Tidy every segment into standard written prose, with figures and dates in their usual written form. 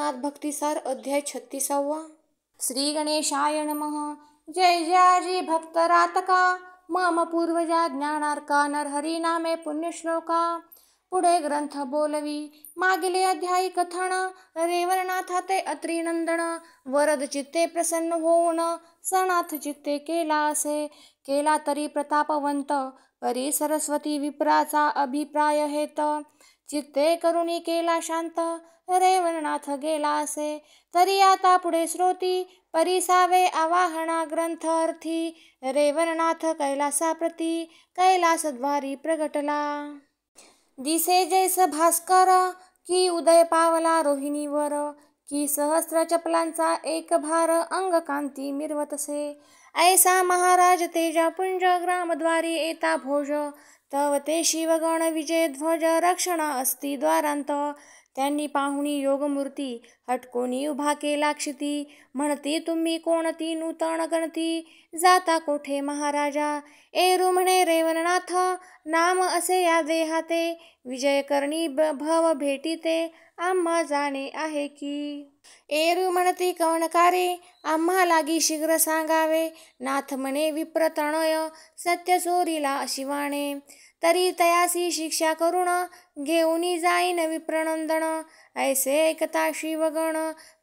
रघुनाथ भक्तिसार अध्याय 36. श्री गणेशाय नमः. जय जयाजी भक्त रातका, मम पूर्वजा ज्ञानार्का, नरहरी नामे पुण्यश्लोका. पुढे ग्रंथ बोलवी. मागील अध्यायी कथन. रेवणनाथा ते अत्रिनंदन, वरद चित्ते प्रसन्न होऊन सनाथ चित्ते केला असे. केला तरी प्रतापवंत, परी सरस्वती विप्राचा अभिप्राय हेत. चित्ते करुणी केला शांत, रेवणनाथ गेला असे. तरी आता पुढे श्रोती, परिसावे आवाहना ग्रंथ अर्थी. रेवणनाथ कैलासाप्रती, कैलासद्वारी प्रगटला. दिसे जैस भास्कर, की उदय पावला रोहिणीवर. की सहस्र चपलांचा एक भार, अंग कांती मिरवतसे. ऐसा महाराज तेजापुंज, ग्रामद्वारी येता भोज. तव ते शिवगण विजय ध्वज, रक्षण असती द्वारांत. त्यांनी पाहुणी योगमूर्ती, हटकोनी उभा केला क्षिती. म्हणती तुम्ही कोणती नूतन गणती, जाता कोठे महाराजा. एरू म्हणे रेवणनाथ, नाम असे या देहाते. विजय करणी भव भेटीते, आम्हा जाणे आहे की. एरू म्हणती कवणकारे, आम्हा लागी शीघ्र सांगावे. नाथ म्हणे विप्रतनय, सत्य चोरीला शिवाणे. तरी तयासी शिक्षा करुण, घेऊनी जाईन विप्रनंदन. ऐसे ऐकता शिवगण,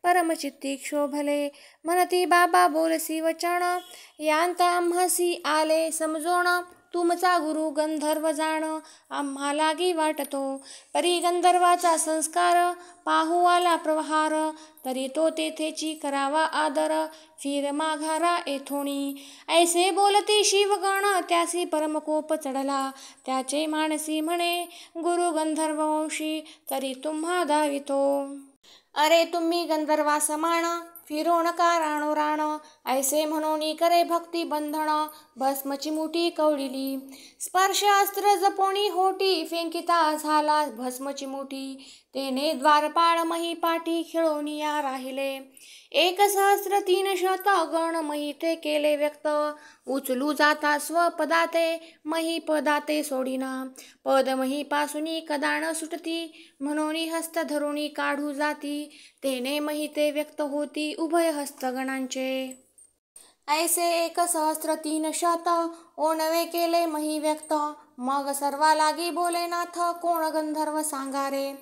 परमचित्ती क्षोभले. म्हणती बाबा बोलसी वचन, यांत आम्हासी आले समजोण. तुमचा गुरु गंधर्व जाण, आम्हा लागी वाटतो. परी गंधर्वाचा संस्कार, पाहू आला प्रहार. तरी तो तेथेची करावा आदर, फिर माघारा येथोनी. ऐसे बोलती शिवगण, त्यासी परमकोप चढला. त्याचे मानसी म्हणे गुरु गंधर्व वंशी, तरी तुम्हा धावितो. अरे तुम्ही गंधर्वा समान, फिरो नका राणो राण. ऐसे म्हणोनी करे भक्ती बंधन, भस्मची मुठी कवळिली. स्पर्श अस्त्र जपोणी होटी, फेंकिता झाला भस्मची मुठी. तेने द्वारपाळ महिपाठी, खेळोनिया राहिले. 1,300 गण मही ते केले व्यक्त. उचलू जाता स्वपदाते, मही पदाते सोडिना. पद मही पासुनी कदाण सुटती, म्हणोनी हस्त धरुणी काढू जाती. तेने मही ते व्यक्त होती, उभय हस्त गणांचे. ऐसे 1,300 ओणवे केले मही व्यक्त. मग सर्वा लागी बोले नाथ, कोण गंधर्व सांगारे.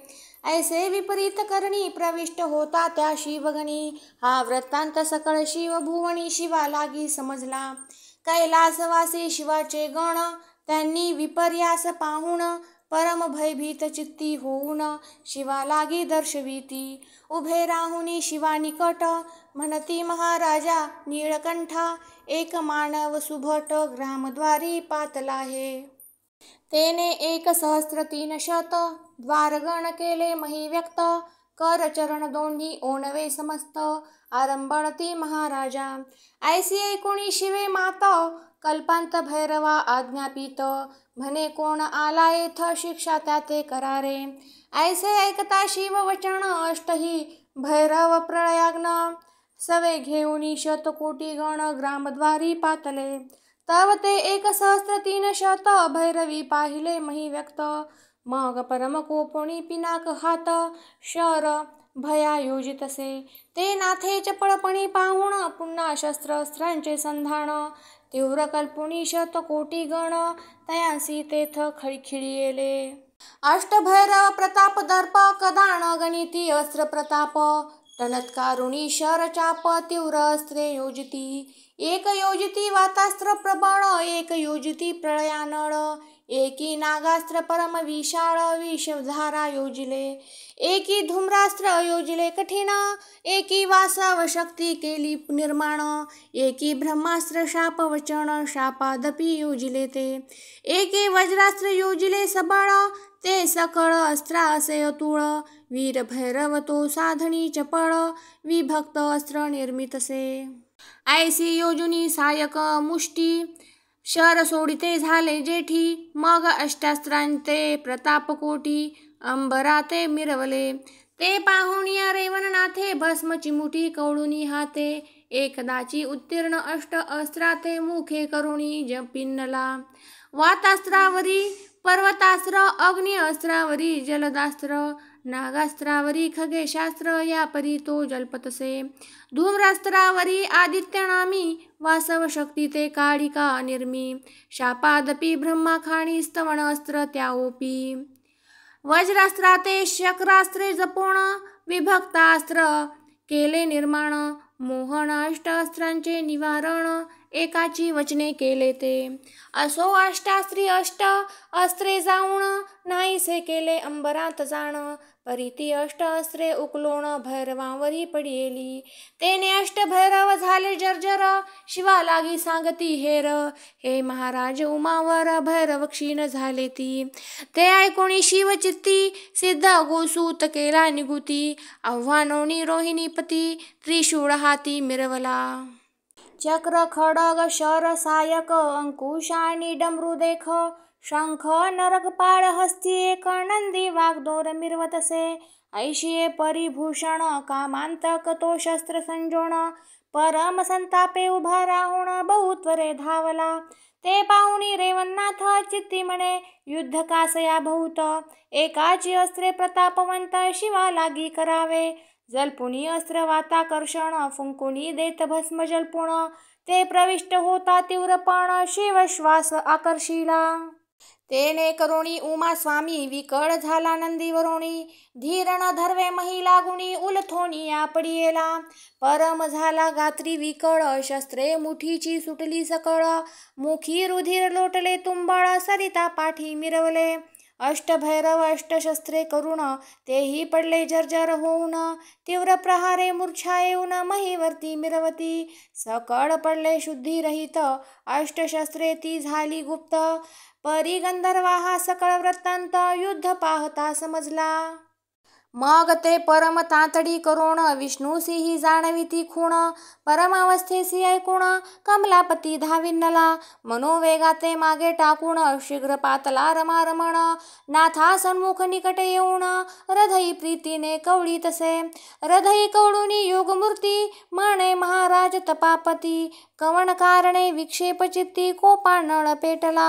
ऐसे विपरीत करणी प्रविष्ट होता त्या शिवगणी. हा वृत्तांत सकळ शिवभुवनी शिवा लागी समजला. कैलासवासी शिवाचे गण, त्यांनी विपर्यास पाहून. परम भयभीत चित्ती होऊन, शिवा लागी दर्शविती. उभे राहुनी शिवा निकट, म्हणती महाराजा नीळकंठा. एक मानव सुभट, ग्रामद्वारी पातला हे. तेने 1,300 द्वारगण केले मही व्यक्त. कर चरण दोन्ही ओणवे समस्त, आरंभणती महाराजा. ऐसी ऐकुणी शिवे मात, कल्पांत भैरवा आज्ञापित. म्हणे कोण आला येथ, शिक्षा त्याते करारे. ऐसे ऐकता शिव वचन, अष्टही भैरव प्रळयाग्न. सवे घेऊनी 100,000 गण, ग्रामद्वारी पातले. तव ते 1,300 भैरवी पाहिले मही व्यक्त. मग परम कोपोणी पिनाक हात, शर भया योजितसे. ते नाथे चपळपणी पाहून, पुन्हा शस्त्रास्त्रांचे संधान. तीव्र कल्पुनी 100,000 गण, तयांसी तेथ खिळखिळिले. अष्टभैरव प्रताप दर्प, कदाण गणिती अस्त्र प्रताप. टणत्कारुणी शर चाप, तीव्र अस्त्रे योजिती. 1 योजिती वातास्त्र प्रबळ, 1 योजिती प्रळयानळ. एकी नागास्त्र परम विशाळ, विषधारा योजिले. एकी धूम्रास्त्र योजिले कठीण, एकी वासव शक्ती केली निर्माण. एकी ब्रह्मास्त्र शाप वचन, शापादपि योजिले ते. एके वज्रास्त्र योजिले सबळ, ते सकळ अस्त्रा असे अतुळ. वीर भैरव तो साधणी चपळ, विभक्त अस्त्र निर्मितसे. ऐसी योजुनी सायक मुष्टी, शर सोडिते झाले जेठी. मग अष्टास्त्रांते प्रताप कोटी, अंबराते मिरवले. ते पाहुनिया रेवणनाथे, भस्मची मुठी कवळुनी हाते. एकदाची उत्तीर्ण अष्ट अस्त्राते, मुखे करुणी पिन्नला. वातास्त्रावरी पर्वतास्त्र, अग्नि अस्त्रावरी जलदास्त्र. नागास्त्रावरी खगेशास्त्र या परी तो जल्पतसे धूम्रास्त्रावरी आदित्यनामी वासव शक्ती ते काळिका निर्मी शापादपि ब्रह्माखाणी स्तवनस्त्र त्याओपी वज्रास्त्राते शक्रास्त्रे जपोण विभक्तास्त्र केले निर्माण मोहन अष्टास्त्रांचे निवारण एकाची वचने केले ते असो अष्टास्त्री अष्ट अस्त्रे जाऊन नाहीसे केले अंबरात जाण परीती अष्ट अस्त्रे उकलोण भैरवांवरी पडियेली तेने अष्ट भैरव झाले जर्जर शिवा लागी सांगती हेर हे महाराज उमावर भैरव क्षीण झाले ती ते ऐकोणी शिवचित्ती सिद्ध गोसूत केला निगुती आव्हानोनी रोहिणीपती त्रिशूळ हाती मिरवला चक्र खडग शर सायक अंकुश आणि डमरू देख शंख नरकपाळ हस्ती एक नंदी वागदोर मिरवतसे ऐशिये परिभूषण कामांतक तो शस्त्र संजोण परम संतापे उभा राहून बहुत्वरे धावला ते पाहुणी रेवन्नाथ चित्ती म्हणे युद्ध कासया बहुत एकाची अस्त्रे प्रतापवंत शिवा लागी करावे जलपुनी अस्त्र वाताकर्षण फुंकुनी देत भस्म जलपुण ते प्रविष्ट होता तीव्रपण शिवश्वास आकर्षिला तेने करुणी उमा स्वामी विकळ झाला नंदीवरोणी धीरण धर्वे महिला गुणी उलथोनी आपडियेला परम झाला गात्री विकळ शस्त्रे मुठीची सुटली सकळ मुखी रुधिर लोटले तुंबळ सरिता पाठी मिरवले अष्टभैरव अष्टशस्त्रे करुण तेही पडले जर्जर होऊन तीव्र प्रहारे मूर्छा येऊन महीवरती मिरवती सकळ पडले शुद्धीरहित अष्टशस्त्रे ती झाली गुप्त परी गंधर्वा सकळ वृत्तांत युद्ध पाहता समजला मग ते परम तातडी करोण विष्णुसिंही जाणविती खूण परमावस्थेसी ऐकूण कमलापती धाविन्नला मनोवेगाते मागे टाकून शीघ्र पातला रमारमण नाथा सन्मुख निकट येऊन हृदयी प्रीतीने कवळी तसे हृदयी कवळुनी योगमूर्ती म्हणे महाराज तपापती कवण कारणे विक्षेप चित्ती कोपानळ पेटला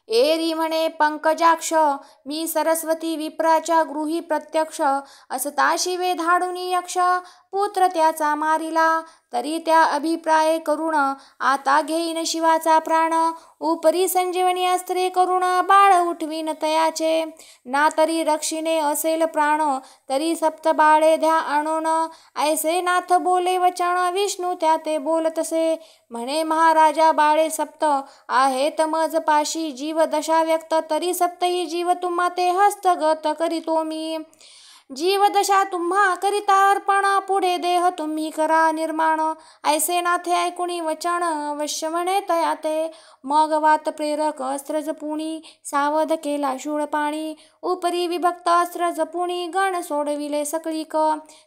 एरी म्हणे पंकजाक्ष मी सरस्वती विप्राच्या गृही प्रत्यक्ष असता शिवे धाडुनी यक्ष पुत्र त्याचा मारिला तरी त्या अभिप्राय करुण आता घेईन शिवाचा प्राण उपरी संजीवनी अस्त्रे करुण बाळ उठवीन तयाचे ना तरी रक्षिणे असेल प्राण तरी सप्त बाळे द्या आणून ऐसे नाथ बोले वचन विष्णू त्या ते बोलतसे म्हणे महाराजा बाळे सप्त आहेत मज पाशी जीव दशा व्यक्त तरी सप्तही जीव तुम्हा ते हस्तगत करीतो मी जीवदशा तुम्हा करिता अर्पण पुढे देह तुम्ही करा निर्माण ऐसे नाथे ऐकुणी वचन अवश्य म्हणे तया ते मग वात प्रेरक अस्त्र जपुणी सावध केला शूळ पाणी उपरी विभक्त अस्त्र जपुणी गण सोडविले सकळीक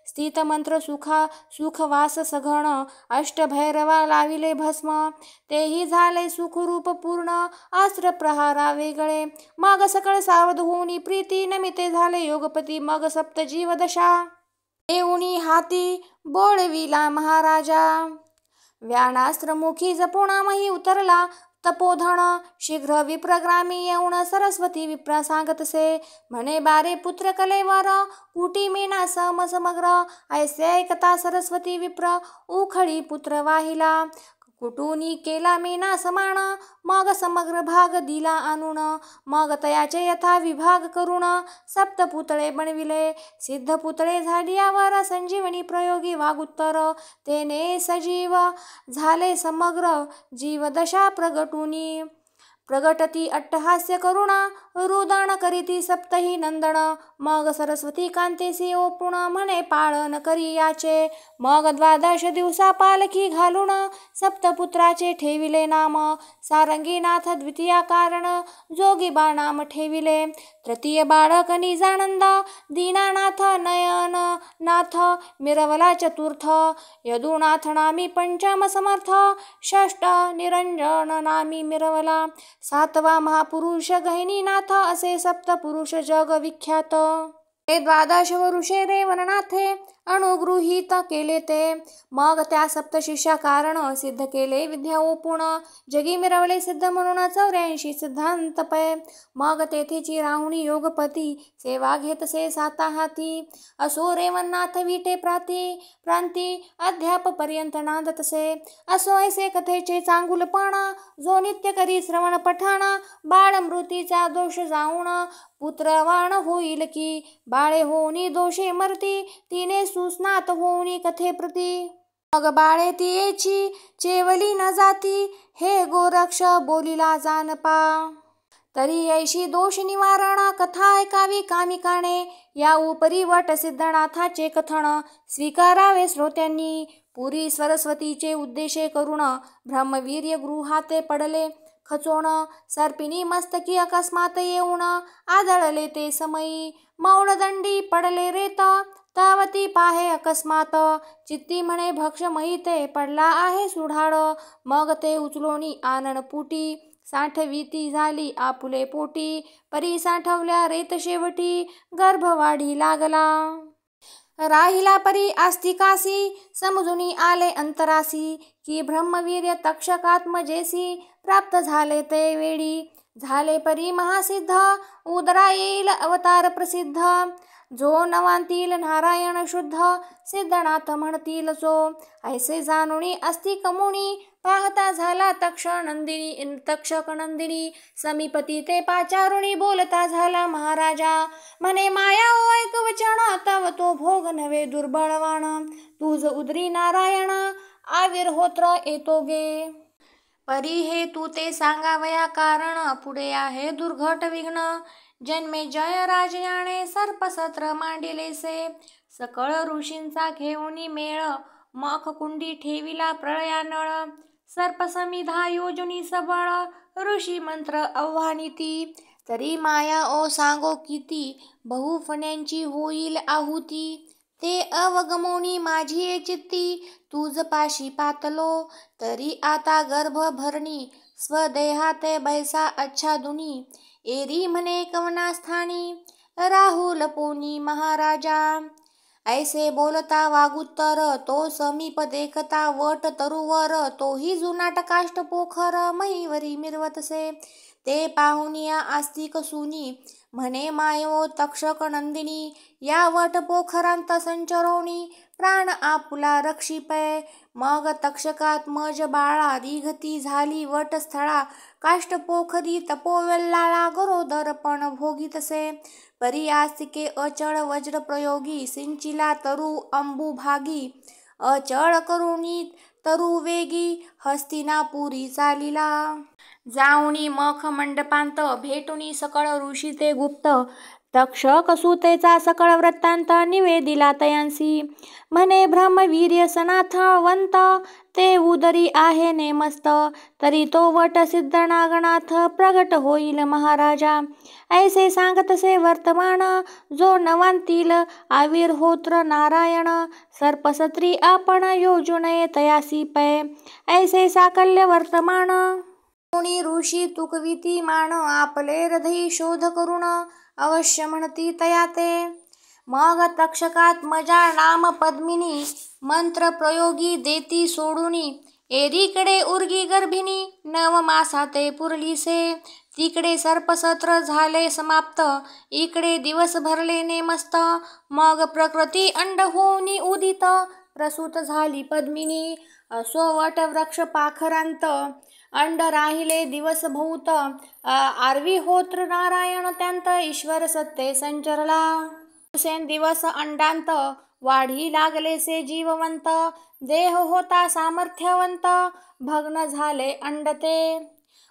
स्थित मंत्र सुखवास सघन अष्टभैरवा लाविले भस्म तेही झाले सुखरूप पूर्ण अस्त्र प्रहारा वेगळे मग सकळ सावध होऊनी प्रीती नमिते झाले योगपती मग सप्त जीवदशा येऊनी हाती बोळविला महाराजा व्यानास्त्रमुखी जपुणामही उतरला तपोधन शीघ्र विप्रग्रामी येऊन सरस्वती विप्रा सांगतसे म्हणे बारे पुत्र कलेवर कुटी मीना समग्र ऐसे ऐकता सरस्वती विप्र उखळी पुत्र वाहिला कुटुनी केला मीना समान मग समग्र भाग दिला आणून मग तयाचे यथा विभाग करून सप्त पुतळे बनविले सिद्ध पुतळे झाडियावर संजीवनी प्रयोगी वागुत्तर तेने सजीव झाले समग्र जीवदशा प्रगटती अट्टहास्य करुणा रुदन करीती सप्तही नंदन मग सरस्वती कांतेसी ओपुण म्हणे पाळन करी याचे मग 12 दिवसा पालखी घालून सप्तपुत्राचे ठेविले नाम सारंगीनाथ द्वितीया कारण जोगीबा नाम ठेविले तृतीय बाळक निजानंद दीनानाथ नयन नाथ मिरवला चतुर्थ यदुनाथ नामी पंचम समर्थ षष्ठ निरंजन नामी मिरवला सातवा महापुरुष गहिनीनाथ असे सप्तपुरुष जग विख्यात द्वादश वरुषे रेवणनाथे अनुगृहीत केले ते. मग त्या सप्तशिष्या कारण सिद्ध केले विद्या ओपून. जगी मिरवले सिद्ध म्हणून 84 सिद्धांत पै. मग तेथेची राहुणी योगपती सेवा घेतसे साता हाती. असो रेवणनाथ विटे प्रांती अध्याप पर्यंत नांदतसे. असो ऐसे कथेचे चांगुलपण जो नित्य करी श्रवण पठण. बाळ मृतीचा दोष जाऊन पुत्रवान होईल की. बाळे होऊनी दोषे मरती तिने सुस्नात होऊनी कथेप्रती. मग बाळे तियेची चेवली न जाती हे गोरक्ष बोलिला जानपा. तरी ऐशी दोष निवारण कथा ऐकावी कामिकाने. या उपरी वट सिद्धनाथाचे कथन स्वीकारावे श्रोत्यांनी. पुरी सरस्वतीचे उद्देशे करून ब्रह्मवीर्य गृहाते पडले खचोण. सर्पिणी मस्तकी अकस्मात येऊन आदळले ते समयी. मौनदंडी पडले रेत तावती पाहे अकस्मात. चित्ती म्हणे भक्षमयी ते पडला आहे सुढाळ. मग ते उचलोनी आननपुटी साठविती झाली आपुले पोटी. परी साठवल्या रेत शेवटी गर्भ वाढी लागला. राहिला परी आस्तिकासी समजूनी आले अंतरासी. की ब्रह्मवीर्य तक्षकात्मजेसी प्राप्त झाले ते वेळी. झाले परी महासिद्ध उदरा येईल अवतार प्रसिद्ध. जो नवांतील नारायण शुद्ध सिद्धनाथ म्हणतील जो. ऐसे जाणुनी अस्तिक मुनी पाहता झाला तक्षक नंदिनी. समीपती ते पाचारुणी बोलता झाला महाराजा. म्हणे माया ओ ऐक वचन तव तो भोग नव्हे दुर्बळवाण. तुझ उदरी नारायण आविर्होत्र येतो गे. परी हे तू ते सांगावया कारण पुढे आहे दुर्घट विघ्न. जन्मे जय राजयाने सर्पसत्र मांडिलेसे. सकळ ऋषींचा घेऊनी मेळ मख कुंडी ठेविला प्रळयानळ. सर्पसमिधा योजुनी सबळ ऋषी मंत्र आव्हानिती. तरी माया ओ सांगो किती बहुफण्यांची होईल आहुती. ते अवगमोनी माझी ए चित्ती तुझ पाशी पातलो. तरी आता गर्भ भरणी स्वदेहाते बैसा अच्छादुनी. एरी म्हणे कवना स्थानी राहुल पोनी महाराजा. ऐसे बोलता वागुत्तर तो समीप देखता वट तरुवर. तोही जुनाट काष्ट पोखर महीवरी मिरवतसे. ते पाहुनिया आस्तिक सुनी म्हणे मायो तक्षक नंदिनी. या वट पोखरांत संचरोनी प्राण आपुला रक्षिपै. मग तक्षकात्मज बाळा रिघती झाली वट स्थळा. काष्ट पोखरी तपोवेल्लाळा गरोदर पण भोगीतसे. परी आस्तिके अचळ वज्र प्रयोगी सिंचिला तरु अंबुभागी. अचळ करुणी तरु वेगी हस्तिनापुरी चालिला. जाऊनी मख मंडपांत भेटुनी सकळ ऋषी ते गुप्त. तक्षक सुतेचा सकळ वृत्तांत निवेदिला तयांसी. म्हणे ब्रह्मवीर्य सनाथवंत ते उदरी आहे नेमस्त. तरी तो वट सिद्ध नागनाथ प्रगट होईल महाराजा. ऐसे सांगतसे वर्तमान जो नवांतील आविर्होत्र नारायण. सर्पसत्री आपण योजुनये तयासी पै. ऐसे साकल्य वर्तमान कोणी ऋषी तुकविती मान. आपले हृदयी शोध करून अवश्य म्हणती तयाते. मग तक्षकात मजा नाम पद्मिनी मंत्र प्रयोगी देती सोडुनी. एरीकडे उर्गी गर्भिणी 9 मासाते पुरलीसे. तिकडे सर्पसत्र झाले समाप्त इकडे दिवस भरले नेमस्त. मग प्रकृती अंड होऊनी उदित प्रसूत झाली पद्मिनी. असो वट वृक्ष पाखरांत अंड राहिले दिवस बहुत. आरवी होत्र नारायण त्यांत ईश्वर सत्ते संचरला. दिवस अंडांत वाढी लागलेसे जीववंत. देह होता सामर्थ्यवंत भग्न झाले अंड ते.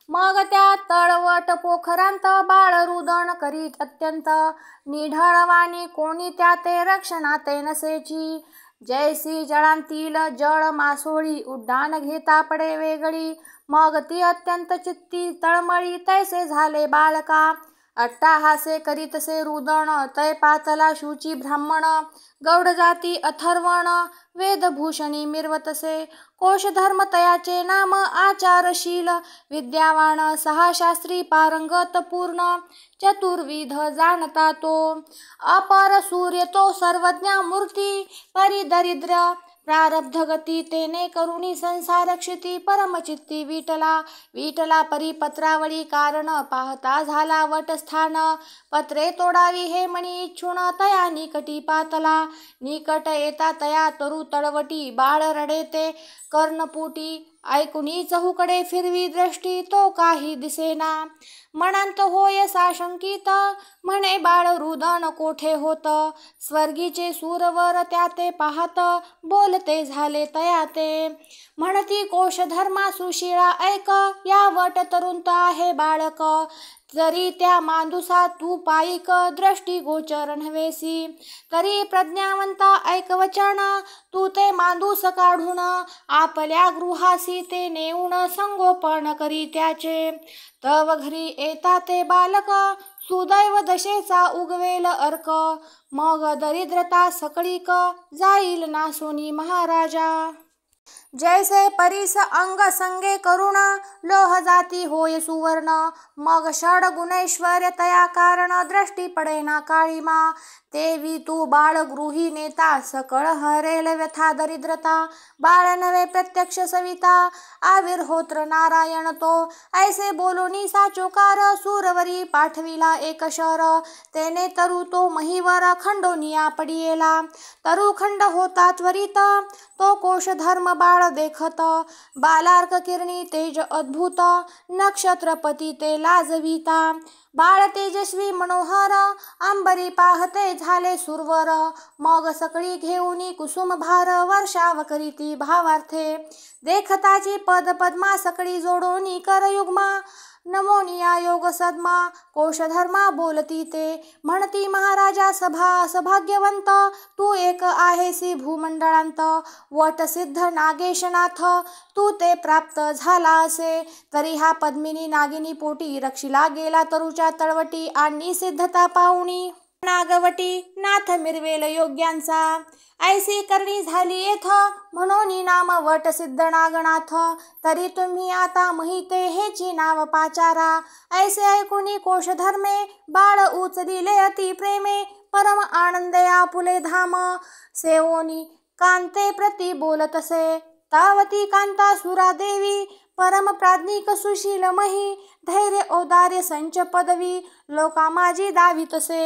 मग त्या तळवट पोखरांत बाळ रुदन करीत अत्यंत. निढळवाणी कोणी त्या ते रक्षणाते नसेची. जैसी जळांतील जळ मासोळी उड्डाण घेता पडे वेगळी. मग ती अत्यंत चित्ती तळमळी तैसे झाले बालका. अट्टाहासे करीतसे रुदन तै पाचला शुची ब्राह्मण. गौड जाती अथर्वण वेदभूषणी मिरवतसे कोश धर्म तयाचे नाम आचारशील विद्यावान सहा शास्त्री पारंगत पूर्ण चतुर्विध जाणता तो अपर सूर्य तो सर्वज्ञ मूर्ती परिदरिद्र प्रारब्ध गती तेने करुणी संसार क्षिती परमचित्ती विठला परिपत्रावळी कारण पाहता झाला वटस्थान पत्रे तोडावी हे मणी इच्छुण तया निकटी पातला निकट येता तया तरु तळवटी बाळ रडे ते कर्णपुटी ऐकुनी चहूकडे फिरवी दृष्टी तो काही दिसेना मनांत होय साशंकित म्हणे बाळ रुदन कोठे होत स्वर्गीचे सूरवर त्या ते पाहत बोलते झाले तया ते म्हणती कोश धर्मा सुशिळा ऐक या वट तरुंत आहे बाळक तरी त्या मांदुसा तू पाईक दृष्टी गोचर नव्हेसी तरी प्रज्ञावंता ऐक वचन तू ते मांदूस काढून आपल्या गृहासी ते नेऊन संगोपन करी त्याचे तव घरी येता ते बालक सुदैव दशेचा उगवेल अर्क मग दरिद्रता सकळीक जाईल नासोनी महाराजा जैसे परीस अंग संगे करुण लोह जाती होय सुवर्ण मग षड गुणैश्वर्य तया कारण दृष्टी पडेना काळीमा तेवी तू बाळ गृही नेता सकळ हरेल व्यथा दरिद्रता बाळ नवे प्रत्यक्ष सविता आविर्होत्र नारायण तो ऐसे बोलूनी साचोकार सूरवरी पाठविला एक शर तेने तरु तो महिवर खंडोनिया पडियेला तरु खंड होता त्वरित तो कोश धर्म बाळ देखत बालार्क किरणी तेज अद्भुत नक्षत्रपती ते लाजविता बाळ तेजस्वी मनोहर अंबरी पाहते झाले सुरवर मग सकळी घेऊनी कुसुम भार वर्षाव करीती भावार्थे देखताची पद पद्मा सकळी जोडोनी करयुग्मा नमोनिया योग सद्मा कोशधर्मा बोलती ते म्हणती महाराजा सभाग्यवंत तू एक आहेसी भूमंडळांत वटसिद्ध नागेशनाथ तू ते प्राप्त झाला असे तरी हा पद्मिनी नागिनी पोटी रक्षिला गेला तरुच्या तळवटी आणि सिद्धता पाहुणी नागवटी नाथ मिरवेल योग्यांचा ऐसी करणी झाली येथ म्हणून नाम वट सिद्ध नागनाथ तरी तुम्ही आता महिते हेची नाव पाचारा ऐसे ऐकुनी कोश धर्मे बाळ उचलिले अति प्रेमे परम आनंदे आपुले धाम सेवोनी कांते प्रति बोलतसे तावती कांता सुरा देवी परम प्राज्ञिक सुशील मही धैर्य औदार्य संच पदवी लोका माझी दावितसे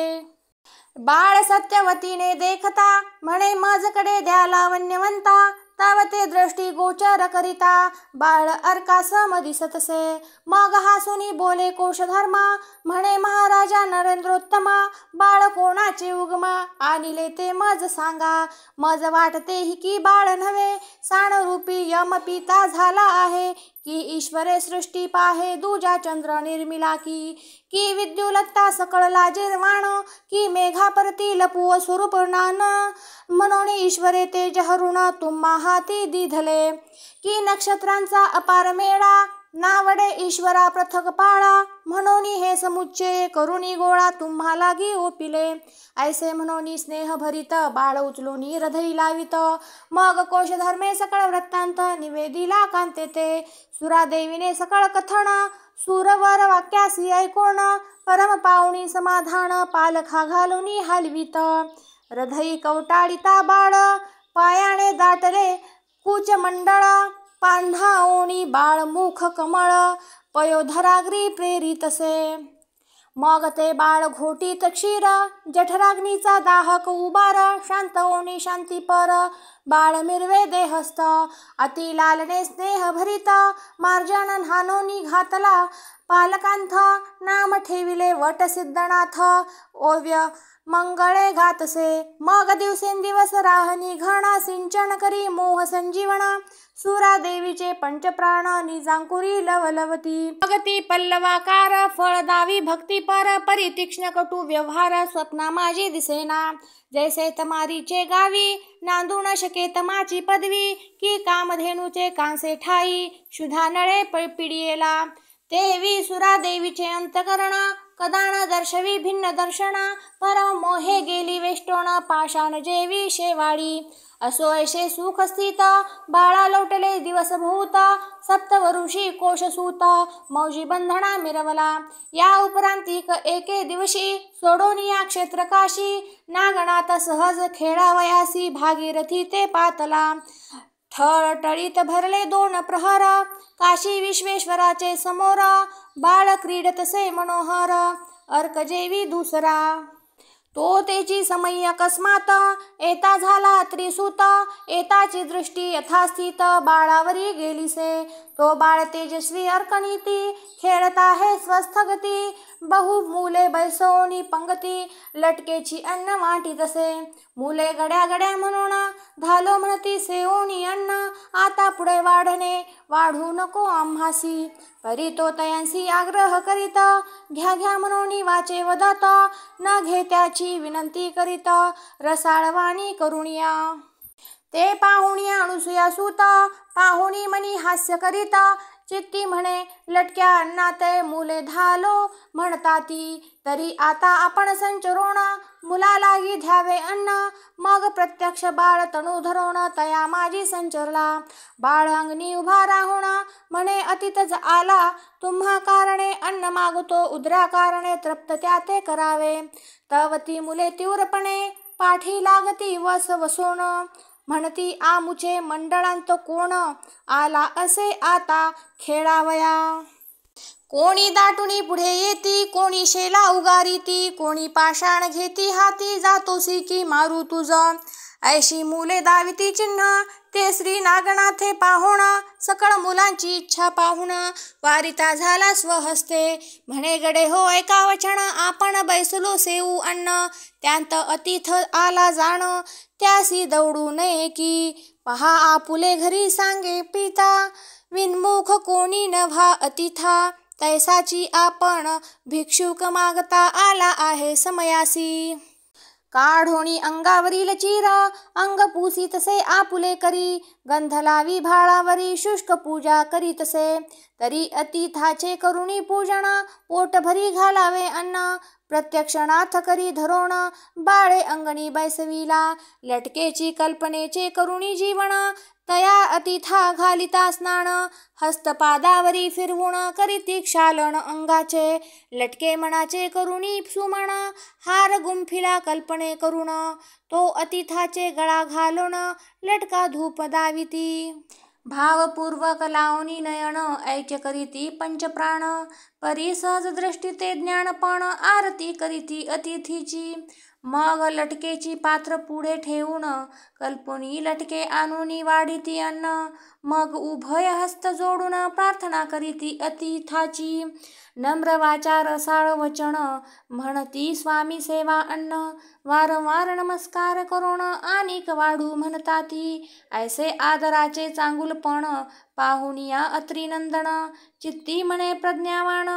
बाळ सत्यवतीने देखता म्हणे माझकडे द्या लावण्यवंता तव ते दृष्टी गोचर करिता बाळ अर्कासम दिसतसे मग हासुनी बोले कोशधर्मा म्हणे महाराजा नरेंद्रोत्तमा बाळ कोणाचे उगमा आणिले ते मज सांगा मज वाटते ही की बाळ नव्हे साणरूपी यम पिता झाला आहे की ईश्वरे सृष्टी पाहे दुजा चंद्र निर्मिला की विद्युलत्ता सकळ लाजिरवाण की मेघा परती लपू स्वरूप नान म्हणून ईश्वरे तेज हरुण तुम्हा हाती दिधले की नक्षत्रांचा अपार मेळा नावडे ईश्वरा पृथक पाळा म्हणून हे समुच्चय करुणी गोळा तुम्हा लागी ओपिले ऐसे म्हणून स्नेह भरित बाळ उचलूनी हृदयी लावित मग कोशधर्मे सकळ वृत्तांत निवेदिला कांते ते सुरादेवीने सकळ कथन सुरवर वाक्यासी ऐकोण परम पावणी समाधान पालखा घालूनी हलवित हृदयी कवटाळिता बाळ पायाने दाटले कुच मंडळ पांढाओणी बाळ मुख कमळ पयोधराग्री प्रेरितसे मग ते बाळ घोटीत क्षीर जठराग्नीचा दाहक उबार शांत ओणी शांतीपर बाळ मिरवे देहस्थ अति लालने स्नेह भरित मार्जन हानोनी घातला पालकांथ नाम ठेविले वट सिद्धनाथ ओव्य मंगळे घातसे मग दिवसेंदिवस राहनी घण सिंचन करी मोह संजीवण सुरा देवीचे पंचप्राण निजांकुरी लवलवती भगती पल्लवाकार फळदावी भक्तीपर परितीक्ष्ण कटू व्यवहार स्वप्ना माझी दिसेना जैसे तमारीचे गावी नांदू न शके तमाची पदवी की कामधेनूचे कांसे ठाई शुधा नळे पिडियेला तेवी सुरा देवीचे अंतकरण कदा न दर्शवी भिन्न दर्शन परम मोहे गेली वेष्टोण पाषाण जेवी शेवाळी असो ऐशे सुख स्थित बाळा लोटले दिवस भूत सप्तवऋषी कोशसूत मौजी बंधना मिरवला या उपरांतिक एके दिवशी सोडून या क्षेत्र काशी नागनाथ सहज खेळावयासी भागीरथी ते पातला ठळठळीत भरले 2 प्रहर काशी विश्वेश्वराचे समोर बाळ क्रीडतसे मनोहर अर्कजेवी दुसरा तो तेची समयी अकस्मात येता झाला त्रिसूत येताची दृष्टी यथास्थित बाळावरी गेलीसे तो बाळ तेजस्वी अर्कनीती खेळत आहे स्वस्थ गती बहु मुले बैसोनी पंगती लटकेची अन्न वाटीतसे मुले गड्या गड्या म्हणून धालो म्हणती सेवोनी अन्न आता पुढे वाढणे वाढू नको आम्हासी परी तो तयांसी आग्रह करीत घ्या घ्या म्हणून वाचे वदत न घेत्याची विनंती करीत रसाळवाणी करुणिया ते पाहुणी अनुसूया सूत पाहुणी मनी हास्य करीत चित्ती म्हणे लटक्या अन्नाते मुले धालो म्हणताती तरी आता आपण संचरोण मुलालाही द्यावे अन्न मग प्रत्यक्ष बाळ तणू धरोण तया माझी संचरला बाळ अंगणी उभा राहून म्हणे अतिथच आला तुम्हा कारणे अन्न मागतो उदरा कारणे तृप्त त्या ते करावे तवती मुले तीव्रपणे पाठी लागती वस वसोण म्हणती आमुचे मंडळांत कोण आला असे आता खेळावया कोणी दाटुनी पुढे येती कोणी शेला उगारीती कोणी पाषाण घेती हाती जातोसी की मारू तुझ ऐशी मुले दाविती चिन्ह ते श्री नागनाथे पाहुण सकळ मुलांची इच्छा पाहुण वारिता झाला स्वहस्ते म्हणे गडे हो ऐका वचन आपण बैसलो सेऊ अन्न त्यांत अतिथ आला जाण त्यासी दौडू नये की पहा आपुले घरी सांगे पिता विनमुख कोणी न व्हा अतिथा तैसाची आपण भिक्षुक मागता आला आहे समयासी काढोणी अंगावरील चीर अंग पुसीतसे आपुले करी गंध लावी भाळावरी शुष्क पूजा करीतसे तरी अतिथाचे करुणी पूजन पोटभरी घालावे अन्न प्रत्यक्षनाथ करी धरोण बाळे अंगणी बैसविला लटकेची कल्पनेचे करुणी जीवन तया अतिथा घालिता स्नान हस्तपादावरी फिरवून करीती क्षालन अंगाचे लटके मनाचे करुणी सुमण हार गुंफिला कल्पने करुण तो अतिथाचे गळा घालून लटका धूप दाविती भावपूर्वक लावणी नयन ऐक्य करीती पंचप्राण परी सहज दृष्टी ते ज्ञानपण आरती करीती अतिथीची मग लटकेची पात्र पुढे ठेवून कल्पनी लटके आणूनी वाढीती अन्न मग उभय हस्त जोडून प्रार्थना करीती अतिथाची नम्र वाचा रसाळ वचन म्हणती स्वामी सेवा अन्न वारंवार नमस्कार करून आनिक वाढू म्हणताती ऐसे आदराचे चांगुलपण पाहुनिया अत्रिनंदन चित्ती म्हणे प्रज्ञावान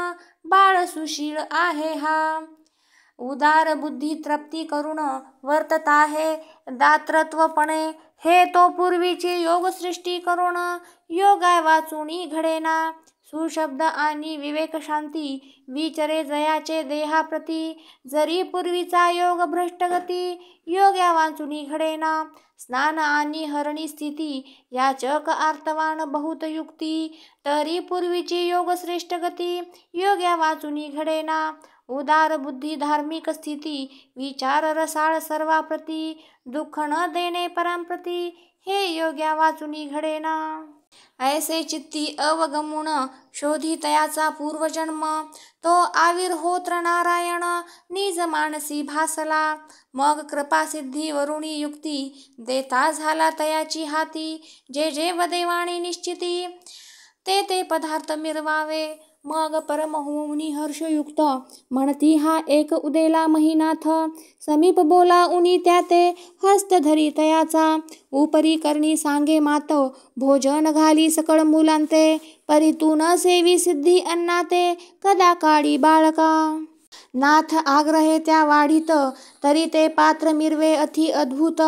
बाळ सुशील आहे हा उदार बुद्धी तृप्ती करून वर्तत आहे दात्रत्वपणे हे तो पूर्वीची योग सृष्टी करून योगा वाचुनी घडेना सुशब्द आणि विवेक शांती विचरे जयाचे देहाप्रती जरी पूर्वीचा योग भ्रष्टगती योग्या वाचुनी घडेना स्नान आणि हरणी स्थिती याचक आर्तवान बहुत युक्ती तरी पूर्वीची योग श्रेष्ठ गती योग्या वाचुनी घडेना उदार बुद्धी धार्मिक स्थिती विचार रसाळ सर्वाप्रती दुःख न देणे परमप्रती हे योग्या वाचुनी घडेना ऐसे चित्ती अवगमुण शोधी तयाचा पूर्वजन्म तो आविर्होत्र नारायण निज मानसी भासला मग कृपा सिद्धी वरुणी युक्ती देता झाला तयाची हाती जे जे वदेवाणी निश्चिती ते ते पदार्थ मिरवावे मग परमहुनी हर्षयुक्त म्हणती हा एक उदेला महिनाथ समीप बोला उनी त्या ते हस्त धरी तयाचा उपरी करणी सांगे मात भोजन घाली सकळ मुलांते परी तू न सेवी सिद्धी अन्नाते कदा काळी बाळका नाथ आग्रहे त्या वाढीत तरी ते पात्र मिरवे अति अद्भुत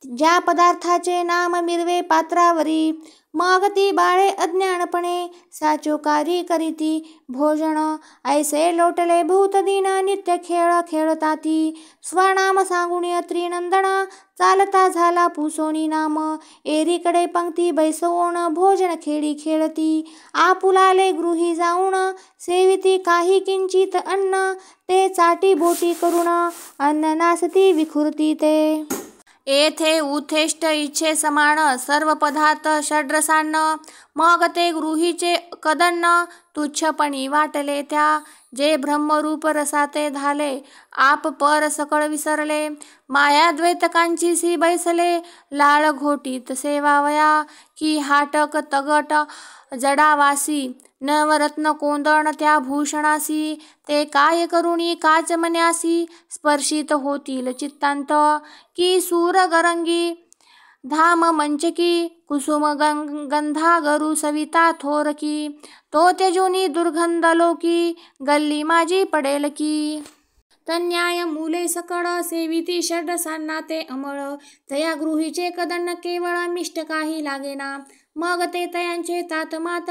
ज्या पदार्थाचे नाम मिरवे पात्रावरी, मग ती बाळे अज्ञानपणे साचोकारी करीती भोजन. ऐसे लोटले भूतदीन नित्य खेळ खेळताती, स्वनाम सांगुनी त्रिनंदन चालता झाला पुसोनी नाम. एरीकडे पंक्ती बैसवून भोजन खेळी खेळती, आपुलाले गृही जाऊन सेविती काही किंचित अन्न. ते चाटी बोटी करून अन्न नासती विखुरती ते. येथे उथेष्ट इच्छे समान सर्व पदार्थ षड्रसान्न, मग ते गृहीचे कदन्न तुच्छपणी वाटले त्या. जे ब्रह्मरूप रसाते झाले आप पर सकळ विसरले, माया द्वैतकांची सी बैसले लाळ घोटीत सेवावया. की हाटक तगट जडावासी नवरत्न कोंदण त्या भूषणासी, ते काय करुणी काच मन्यासी स्पर्शित होतील चित्तांत. की सूरगरंगी धाम मंचकी कुसुम गंधा गरु सविता थोरकी, तो त्यजोनी दुर्गंध लोकी गल्ली माझी पडेल की. तन्याय मूले सकळ सेविती षड्रसांना ते अमळ, तया गृहीचे कदन्न केवळ मिष्ट काही लागेना. मग ते तयांचे तातमात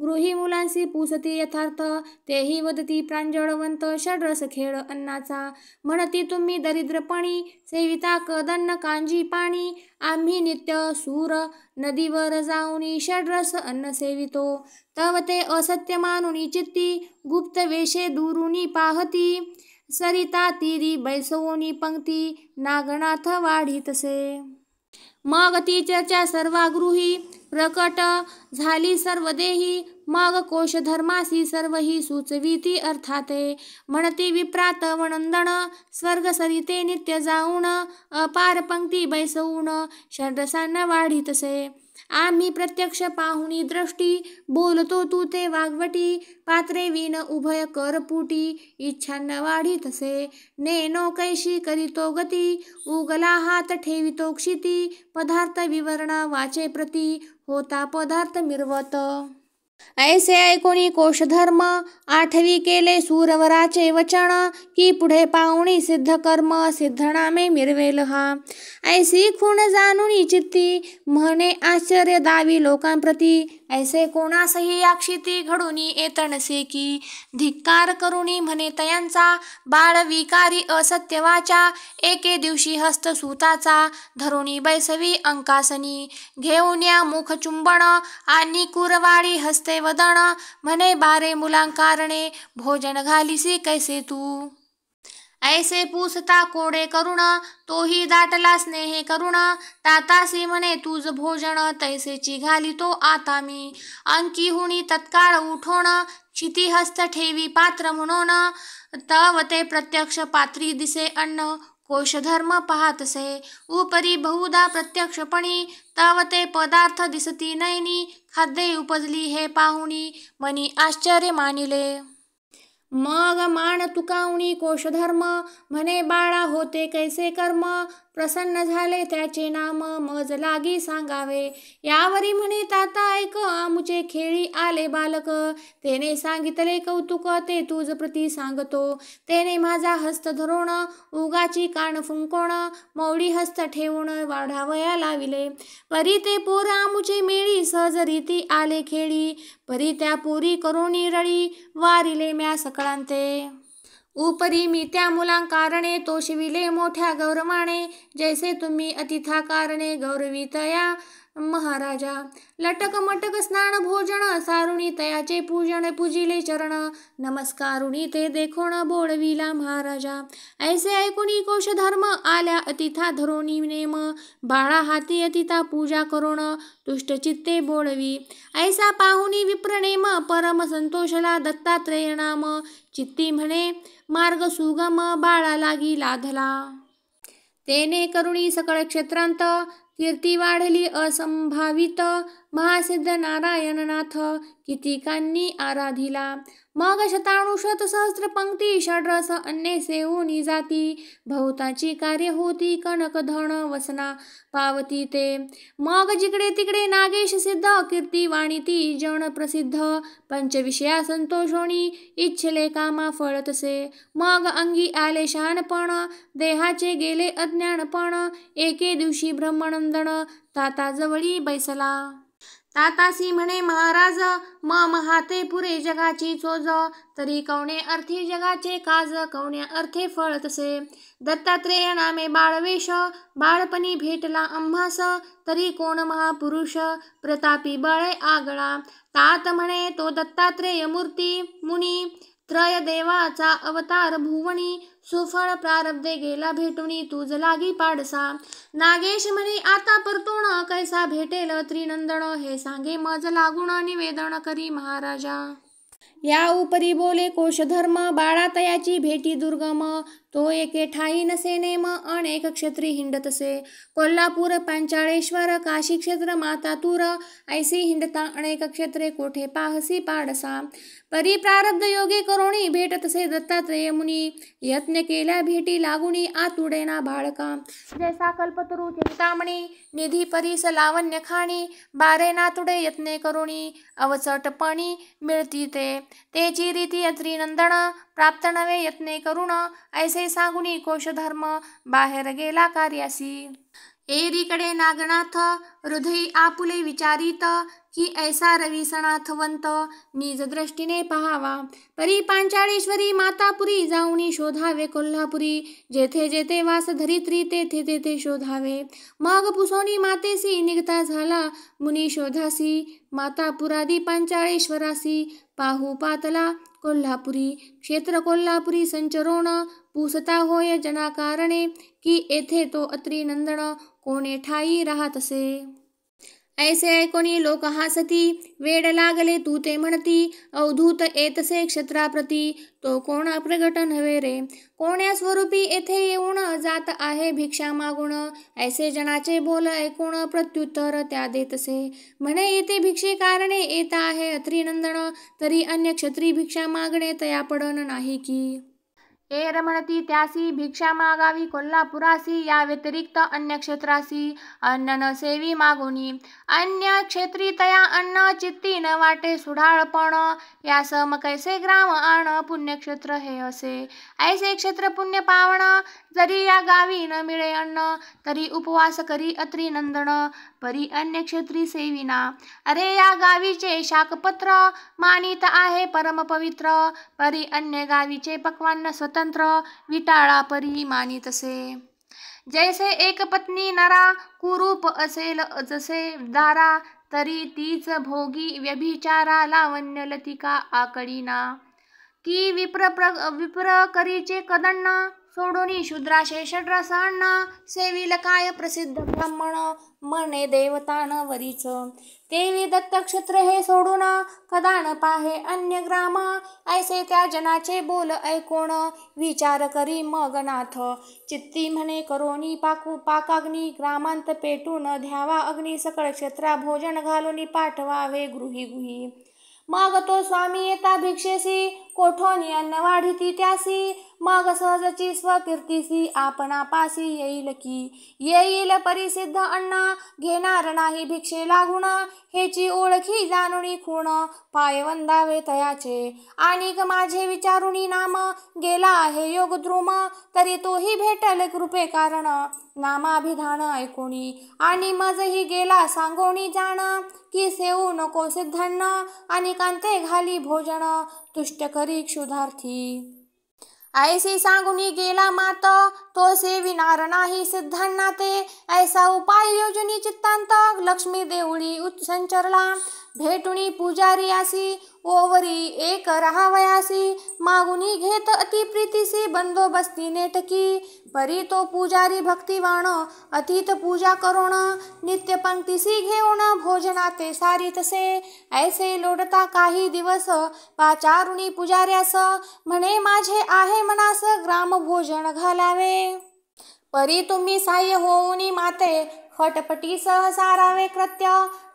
गृही मुलांसी पुसती यथार्थ, तेही वदती प्रांजळवंत षड्रस खेळ अन्नाचा. म्हणती तुम्ही दरिद्रपणी सेविता कदन्न कांजी पाणी, आम्ही नित्य सूर नदीवर जाऊनी षड्रस अन्न सेवितो. तव ते असत्य मानुनी चित्ती गुप्त वेशे दुरुनी पाहती, सरिता तीरी बैसवोनी पंक्ती नागनाथ वाढीतसे. मग ती चर्चा सर्वागृही प्रकट झाली सर्व देही, मग कोशधर्मासी सर्व ही सुचविती अर्थाते. म्हणती विप्रात वनंदन स्वर्ग सरिते नित्य जाऊन, अपार पंक्ती बैसवून षड्रसांना वाढीतसे. आम्ही प्रत्यक्ष पाहुनी दृष्टी बोलतो तू ते वागवटी, पात्रे विन उभय करपुटी इच्छांना वाढीतसे. नेनो कैशी करीतो गती उगला हात ठेवितो क्षिती, पदार्थ विवरण वाचे प्रती होता पदार्थ मिरवत. ऐसे ऐकोनी कोशधर्म आठवी केले सूरवराचे वचन, की पुढे पाहुणी सिद्ध कर्म सिद्धनामे मिरवेल हा. ऐसी खूण जाणुनी चित्ती म्हणे आश्चर्य दावी लोकांप्रती, ऐसे कोणासही याक्षिती घडुनी येतनसे की. धिक्कार करुणी म्हणे तयांचा बाळ विकारी असत्य वाचा, एके दिवशी हस्त सुताचा धरुणी बैसवी अंकासनी. घेऊन या मुख चुंबन आणि कुरवाडी हस्ते वदन, म्हणे बारे मुलांकारणे भोजन घालिसी कैसे तू. ऐसे पूसता कोडे करुण तोही दाटला स्नेहे करुण, तातासी म्हणे तुझ भोजन तैसेची घालितो आता मी. अंकीहुनी तत्काळ उठोन क्षितिहस्त ठेवी पात्र म्हणून, तव ते प्रत्यक्ष पात्री दिसे अन्न कोशधर्म पाहतसे. उपरी बहुधा प्रत्यक्षपणी तव ते पदार्थ दिसती नैनी, खाद्ये उपजली हे पाहुणी मनी आश्चर्य मानिले. मग मान तुकावणी कोशधर्म म्हणे बाळा होते कैसे कर्म, प्रसन्न झाले त्याचे नाम मज लागी सांगावे. यावरी म्हणे ताता ऐक आमुचे खेळी आले बालक, तेने सांगितले कौतुक ते तुझ प्रती सांगतो. तेने माझा हस्त धरून उगाची कान फुंकोण, मौडी हस्त ठेवून वाढावया लाविले. परी ते पोर आमुचे मेळी सहज रीती आले खेळी, परी त्या पोरी करोनी रळी वारिले म्या सकळांते. उपरी मी त्या मुलांकारणे तोषविले मोठ्या गौरवाने, जैसे तुम्ही अतिथा कारणे गौरवितया महाराजा. लटक मटक स्नान भोजन सारुणी तयाचे पूजन पूजिले चरण, नमस्कारुणी ते देखोण बोळविला महाराजा. ऐसे ऐकुनी कोशधर्म आल्या अतिथा धरोनी नेम, बाळा हाती अतिथा पूजा करोण तुष्ट चित्ते बोळवी. ऐसा पाहुनी विप्रनेम परम संतोषला दत्तात्रेय नाम, चित्ती म्हणे मार्ग सुगम बाळा लागी लाधला. तेने करुणी सकळ क्षेत्रांत कीर्ती वाढली असंभावित, महासिद्ध नारायणनाथ कितीकांनी आराधिला. मग शतानुशत सहस्र पंक्ती षड्रस अन्ये सेवोनी जाती बहुताची कार्य होती कनक धन वसना पावती ते मग जिकडे तिकडे नागेश सिद्ध कीर्ती वाणीती जन प्रसिद्ध पंचविषया संतोषोणी इच्छले कामा फळतसे मग अंगी आले शहाणपण देहाचे गेले अज्ञानपण एके दिवशी ब्रह्मनंदन ताता जवळी बैसला तातासी म्हणे महाराज महाते पुरे जगाची चोज तरी कवणे अर्थी जगाचे काज कवणे अर्थे फळ तसे दत्तात्रेय नामे बाळवेश बाळपणी भेटला आम्हास तरी कोण महापुरुष प्रतापी बळे आगळा तात म्हणे तो दत्तात्रेय मूर्ती मुनी त्रय देवाचा अवतार भुवनी सुफळ प्रारब्धे गेला भेटुनी तुझ लागी पाडसा नागेश म्हणे आता परतून कैसा भेटेल त्रिनंदन हे सांगे मज लागून निवेदन करी महाराजा या उपरी बोले कोशधर्म बाळातयाची भेटी दुर्गम तो एके ठाई नसे नेम अनेक क्षत्री हिंडतसे कोल्हापूर पांचाळेश्वर काशी क्षेत्र मातातूर ऐसी हिंडता अनेक क्षेत्रे कोठे पाहसी पाडसा परी प्रारब्ध योगे करोणी भेटतसे दत्तात्रेय मुनी यत्न केल्या भेटी लागुनी आतुडेना बाळका जैसा कल्पतरू चिंतामणी निधी परीस लावण्य खाणी बारे नातुडे यत्ने करोणी अवचटपणी मिळती तेची रीती त्रिनंदन प्राप्त नवे यत्ने करुण ऐसे सांगुनी कोशधर्म बाहेर गेला कार्यासी एरीकडे नागनाथ हृदयी आपुले विचारित की ऐसा रविसनाथवंत निज दृष्टीने पहावा परी पांचाळेश्वरी मातापुरी जाऊनी शोधावे कोल्हापुरी जेथे जेथे वास धरित्री तेथे तेथे शोधावे मग पुसोनी मातेसी निघता झाला मुनी शोधासी मातापुरादी पांचाळेश्वरासी पाहू पातला कोल्हापुरी क्षेत्र कोल्हापुरी संचरोण पुसता होय जनाकारणे की येथे तो अत्रिनंदन कोणे ठाई राहतसे ऐसे ऐकोनी लोक हासती वेड लागले तू ते म्हणती अवधूत येतसे क्षत्राप्रती तो कोणा प्रगट नव्हे रे कोण्या स्वरूपी येथे येऊन जात आहे भिक्षा मागून ऐसे जनाचे बोल ऐकून प्रत्युत्तर त्या देतसे म्हणे येथे भिक्षे कारणे येत आहे अत्रिनंदन तरी अन्य क्षत्री भिक्षा मागणे तया पडन नाही की एर म्हणती त्यासी भिक्षा मागावी कोल्हापुरासी या व्यतिरिक्त अन्य क्षेत्रासी अन्न न सेवी मागोनी अन्य क्षेत्री तया अन्न चित्ती न वाटे सुढाळपण या सम कैसे ग्राम आण पुण्यक्षेत्र हे असे ऐसे क्षेत्र पुण्य पावण जरी या गावी न मिळे अन्न तरी उपवास करी अत्रिनंदन परी अन्य क्षेत्री सेविना अरे या गावीचे शाकपत्र मानित आहे परम पवित्र परी अन्य गावीचे पक्वान्न स्वतंत्र विटाळा परी मानितसे जैसे एक पत्नी नरा कुरूप असेल जसे दारा तरी तीच भोगी व्यभिचारा लावण्य लतिका आकळीना की विप्र करीचे कदन्न सोडोनी शूद्राशे षड्रसांन सेविल काय प्रसिद्ध ब्राह्मण मने देवतान वरीच तेवी दत्तक्षेत्र हे सोडून कदान पाहे अन्य ग्राम ऐसे त्या जनाचे बोल ऐकोण विचार करी मग नाथ चित्ती म्हणे करोनी पाकाग्नी ग्रामांत पेटून ध्यावा अग्नी सकळ क्षेत्रा भोजन घालून पाठवावे गृही गुही मग तो स्वामी येता भिक्षेसी कोठोनी अन्न वाढिती त्यासी मग सहजची स्वकीर्तीसी आपणापासी येईल की येईल परिसिद्ध अन्न घेणार नाही भिक्षे लागून हेची ओळखी जाणुनी खूण पाय वंदावे तयाचे आणि माझे विचारुनी नाम गेला आहे योगद्रुम तरी तोही भेटल कृपे कारण नामाभिधान ऐकोणी आणि मजही गेला सांगोणी जाण की सेवू नको सिद्धांना आणि कांते घाली भोजन तुष्ट करी क्षुधार्थी ऐसे सांगुनी गेला मात तो सेविनार नाही सिद्धांना ते ऐसा उपाय योजनी चित्तांत लक्ष्मी देवळी संचरला भेटुनी पुजारी आसी ओवरी एक राहावयासी मागुनी घेत अति प्रीतीसी बंदोबस्ती नेटकी परी तो पुजारी भक्तिवाण अतीत पूजा करोण नित्य पंक्तीसी घेऊन भोजनाते सारितसे ऐसे लोडता काही दिवस पाचारुणी पुजाऱ्यास म्हणे माझे आहे मनास ग्राम भोजन घालावे परी तुम्ही साह्य होऊनी माते खटपटी सह सारावे कृत्य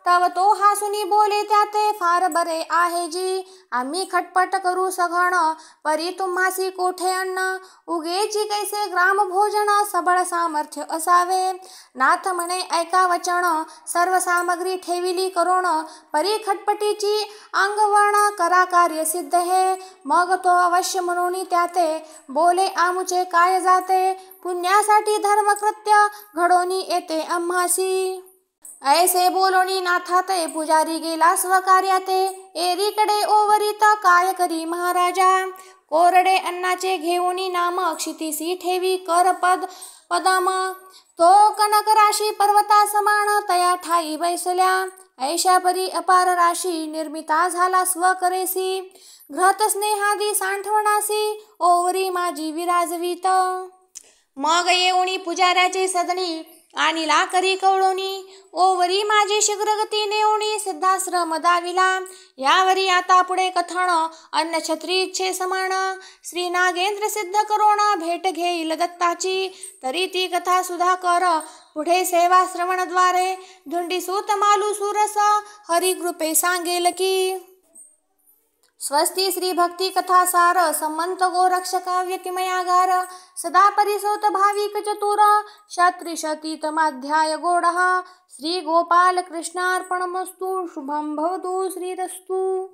तव तो हासुनी बोले त्याते फार बरे आहे जी. आम्ही खटपट करू सघन परी तुम्हासी कोठे अन्न. उगेची कैसे ग्राम भोजन सबळ सामर्थ्य असावे. नाथ म्हणे ऐका वचन सर्व सामग्री ठेविली करोण. परी खटपटीची अंगवण करा कार्य सिद्ध हे. मग तो अवश्य म्हणून त्याते बोले आमुचे काय जाते. पुण्यासाठी धर्मकृत्य घडोनी येते आम्हासी. ऐसे बोलोनी नाथाते पुजारी गेला स्वकार्याते. एरीकडे ओवरीत काय करी महाराजा. कोरडे अन्नाचे घेऊनी नाम क्षितिसी ठेवी कर पदम. तो कनक राशी पर्वता समान तया ठाई बैसल्या. ऐशा परी अपार राशी निर्मिता झाला स्वकरेसी. घृत स्नेहादी सांठवणासी ओवरी माझी विराजवीत. मग येऊनी पुजाऱ्याचे सदनी आणिला करी कवळोनी. ओवरी माझी शीघ्रगती नेऊनी सिद्धाश्रम दाविला. यावरी आता पुढे कथन अन्नछत्री इच्छे समान. श्री नागेंद्र सिद्ध करोण भेट घेईल दत्ताची. तरी ती कथा सुधाकर पुढे सेवा श्रवणद्वारे. धुंडीसूत मालू सुरस हरिकृपे सांगेल की. स्वस्ती श्री भक्ती कथा सार संमंत गोरक्ष काव्य किमयागार. सदा परिसोत भाविक चतुर क्षत्रिशतीत माध्याय गोडहा. श्री गोपाल कृष्णार्पणमस्तु. शुभं भवतु श्रीरस्तु.